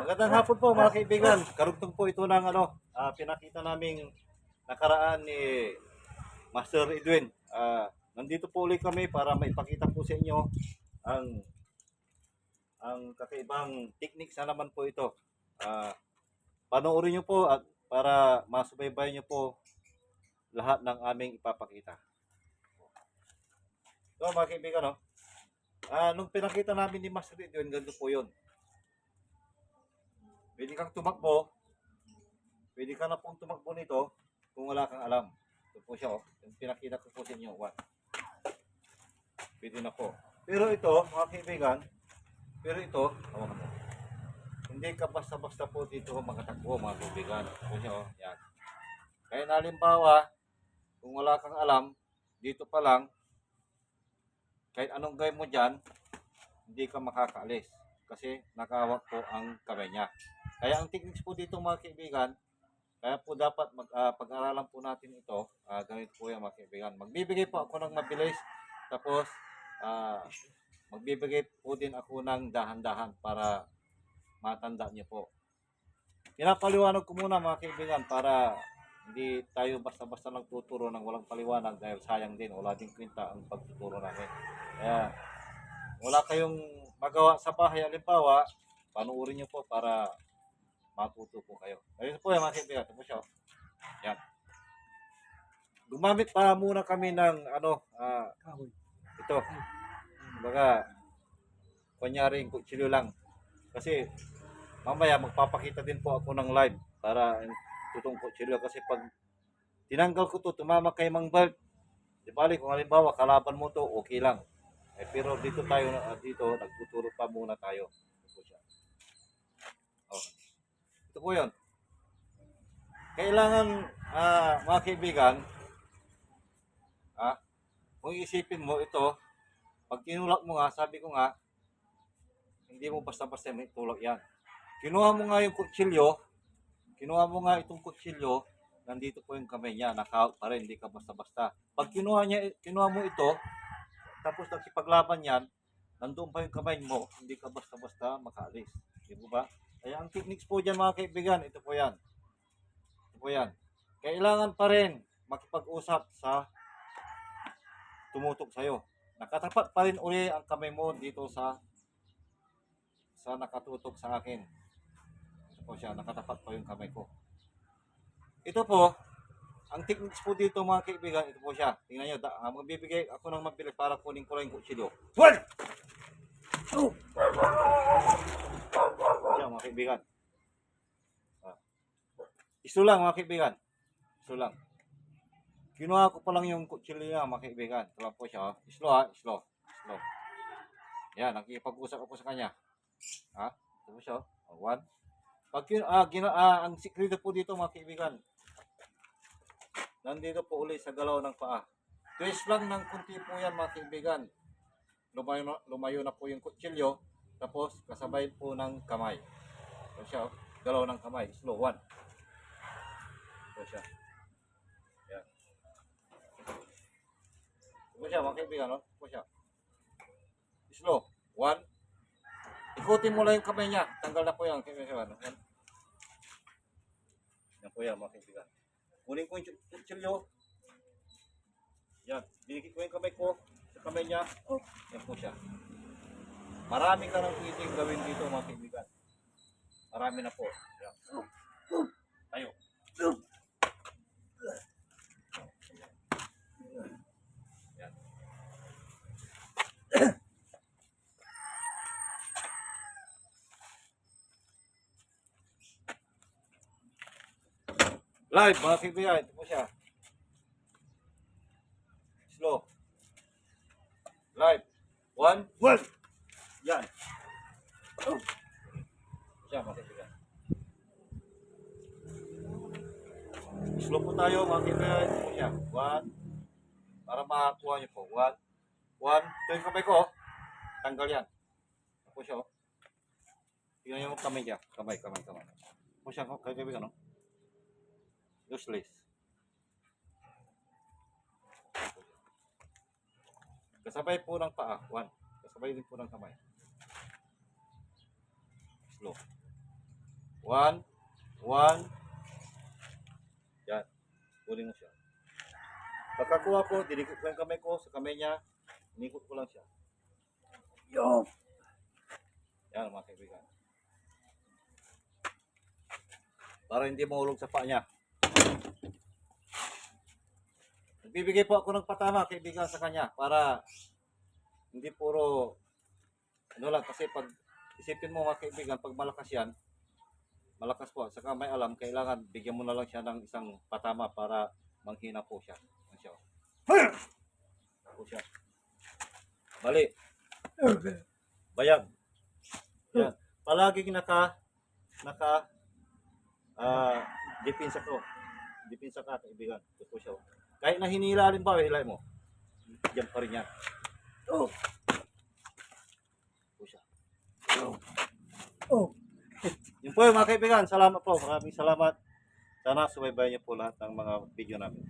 Magandang hapon po mga kaibigan. Karugtong po ito ng pinakita naming nakaraan ni Master Edwin. Nandito po ulit kami para maipakita po sa inyo ang kakaibang techniques na naman po ito. Panoorin nyo po at para masubaybay nyo po lahat ng aming ipapakita. So mga kaibigan, nung pinakita namin ni Master Edwin, ganito po yun. Pwede kang tumakbo. Pwede ka na pong tumakbo nito kung wala kang alam. Ito po siya, yung pinakita ko po sa inyo. Pwede na po. Pero ito, mga kaibigan, hindi ka basta-basta po dito makatakbo, mga kaibigan. Ito po siya, yan. Kaya halimbawa, kung wala kang alam, dito pa lang, kahit anong gawin mo dyan, hindi ka makakaalis. Kasi nakahawak po ang kamay niya. Kaya ang techniques po dito mga kaibigan, kaya po dapat pag-aralan po natin ito. Ganito po yan mga kaibigan. Magbibigay po ako ng mabilis. Tapos magbibigay po din ako ng dahan-dahan para matanda niyo po. Pinapaliwanag ko muna mga kaibigan para hindi tayo basta-basta nagtuturo ng walang paliwanag dahil sayang din. Wala din kwenta ang pagtuturo namin. Kaya wala kayong magawa sa bahay. Halimbawa, panuorin nyo po para matuto po kayo. Ayun po yan mga kaibigan. Ito po siya. Yan. Gumamit pa muna kami ng ito. Baga, kunyaring kutsilyo lang. Kasi mamaya magpapakita din po ako ng live para tutong kutsilyo. Kasi pag tinanggal ko to, tumama kay Mang Bert. Di bali, kung halimbawa kalaban mo to, okay lang. Pero dito tayo, nagtuturo pa muna tayo. Ito po siya. Ito po yun. Kailangan, mga kaibigan, kung isipin mo ito, pag tinulak mo nga, sabi ko nga, hindi mo basta-basta may tulak yan. Kinuha mo nga yung kutsilyo, itong kutsilyo, nandito po yung kamay niya, nakahawak pa rin, hindi ka basta-basta. Pag kinuha mo ito, tapos nagsipaglaban yan, nandoon pa yung kamay mo, hindi ka basta-basta makaalis. Di ba? Kaya ang techniques po dyan mga kaibigan, ito po yan. Kailangan pa rin makipag-usap sa tumutok sa'yo. Nakatapat pa rin uli ang kamay mo dito sa nakatutok sa akin. Ito po siya, nakatapat pa yung kamay ko. Ito po, ang techniques po dito mga kaibigan, ito po siya. Tingnan nyo, magbibigay ako ng mabilis para kunin ko lang yung kutsilyo. One! Two! Siya mga kaibigan. Iso lang mga kaibigan. Iso lang. Kinuha ko pa lang yung kutsilyo niya mga kaibigan. Ito lang po siya. Slow. Yan, nakikipag-usap ako sa kanya. Ito po siya. One. Ang sikreto po dito mga kaibigan, nandito po ulit sa galaw ng paa. Twist lang ng kunti po yan mga kaibigan. Lumayo na po yung kutsilyo. Tapos kasabay po ng kamay. Ito siya. Galaw ng kamay. Slow. One. Ito siya. Yan. Ito siya mga kaibigan. Ito siya. Slow. One. Ikutin mo lang yung kamay niya. Tanggal na po yan. Yan po yan mga kaibigan. Kunin ko yung kutsilyo. Yan. Dinikit ko yung kamay ko sa kamay niya. Yan po siya. Marami ka nang pwedeng gawin dito mga kaibigan. Marami na po. Yan. Tayo. Yan. Live mga kaibigan. Ito po siya. Slow. Live. One. Yan. Siya mga kaibigan. Slow po tayo mga kaibigan. Ito po siya. One. Para makakuha niyo po. One. Ito yung kamay ko. Tanggal yan. Ito po siya. Tingnan niyo yung kamay niya. Kamay. Ito po siya kaibigan. Useless. Kasabay po ng paa. One. Kasabay din po ng kamay. Slow. 1, 1. Yan. Kunin mo siya. Pagkakuha ko, dinikot ko yung kamay ko sa kamay niya. Inikot ko lang siya. Yo. Yan mga kaibigan. Para hindi mahulog sa paa niya. Nagbibigay po ako ng patama kaibigan sa kanya para hindi puro ano lang kasi pag isipin mo mga kaibigan pag malakas yan malakas po saka may alam kailangan bigyan mo na lang siya ng isang patama para manghina po siya. Yan siya. Po siya. Bali. Bayag. Yan. Palaging naka depensa ko. Depensa ka kaibigan. Ito po siya. Kahit na hinila halimbawa, hilay mo. Diyan pa rin yan. Oh. Po siya. Oh. Yun po yung mga kaibigan. Salamat po. Maraming salamat. Sana subaybayan niyo po lahat ng mga video namin.